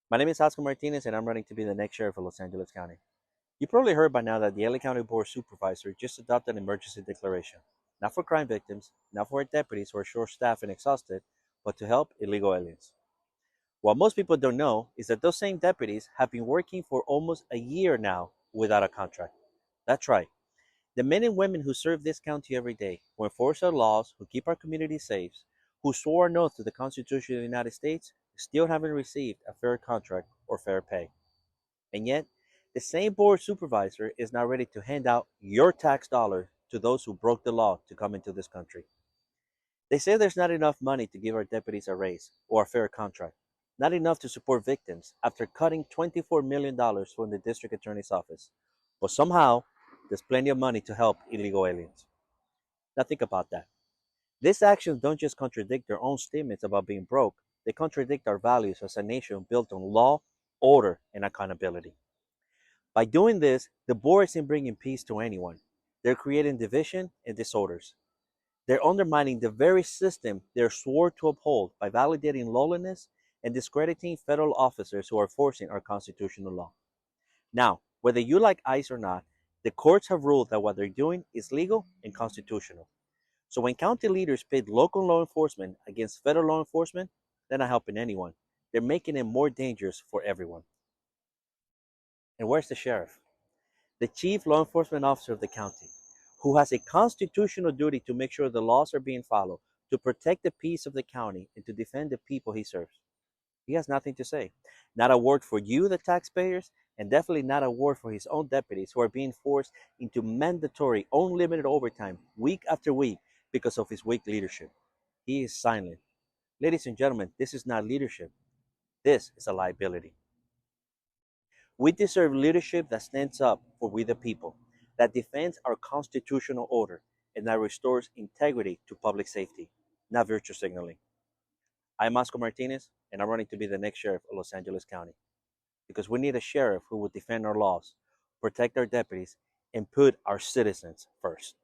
My name is Oscar Martinez, and I'm running to be the next sheriff of Los Angeles County. You probably heard by now that the LA County Board Supervisor just adopted an emergency declaration, not for crime victims, not for our deputies who are short-staffed and exhausted, but to help illegal aliens. What most people don't know is that those same deputies have been working for almost a year now without a contract. That's right. The men and women who serve this county every day, who enforce our laws, who keep our communities safe, who swore an oath to the Constitution of the United States, still haven't received a fair contract or fair pay. And yet, the same board supervisor is now ready to hand out your tax dollars to those who broke the law to come into this country. They say there's not enough money to give our deputies a raise or a fair contract, not enough to support victims after cutting $24 million from the district attorney's office. But somehow, there's plenty of money to help illegal aliens. Now think about that. These actions don't just contradict their own statements about being broke, they contradict our values as a nation built on law, order, and accountability. By doing this, the board isn't bringing peace to anyone. They're creating division and disorders. They're undermining the very system they're swore to uphold by validating lawlessness and discrediting federal officers who are enforcing our constitutional law. Now, whether you like ICE or not, the courts have ruled that what they're doing is legal and constitutional. So when county leaders pit local law enforcement against federal law enforcement, they're not helping anyone. They're making it more dangerous for everyone. And where's the sheriff? The chief law enforcement officer of the county, who has a constitutional duty to make sure the laws are being followed, to protect the peace of the county, and to defend the people he serves. He has nothing to say. Not a word for you, the taxpayers, and definitely not a word for his own deputies who are being forced into mandatory, unlimited overtime week after week because of his weak leadership. He is silent. Ladies and gentlemen, this is not leadership. This is a liability. We deserve leadership that stands up for we the people, that defends our constitutional order, and that restores integrity to public safety, not virtue signaling. I'm Oscar Martinez, and I'm running to be the next sheriff of Los Angeles County because we need a sheriff who will defend our laws, protect our deputies, and put our citizens first.